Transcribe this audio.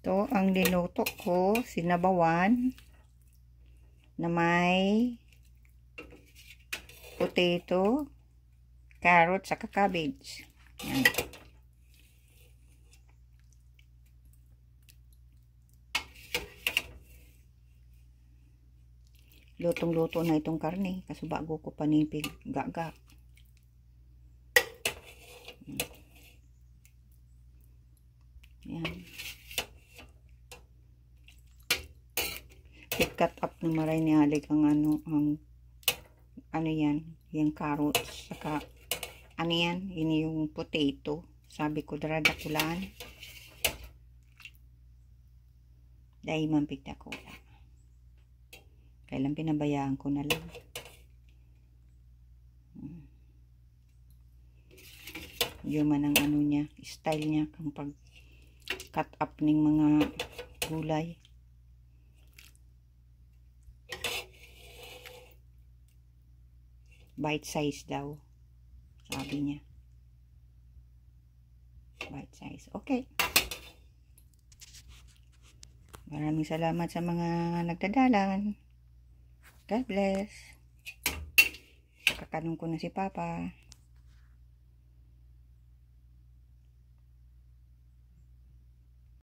Ito ang niluto ko, sinabawan na may potato, carrot, saka cabbage. Yan. Lutong-luto na itong karne kasi bago ko panipig gaga. Yan. I-cut up na maray ni Alik ang ano yan, yung carrots, saka ano yan, ini yung potato. Sabi ko daradakulan. Dahil mampig na ko. Kailan pinabayaan ko na lang. Yun man ang ano niya, style niya kung pag cut up ng mga gulay. Bite size daw, sabi niya. Bite size. Okay. Maraming salamat sa mga nagdadalan. God bless. Kakanong ko na si Papa.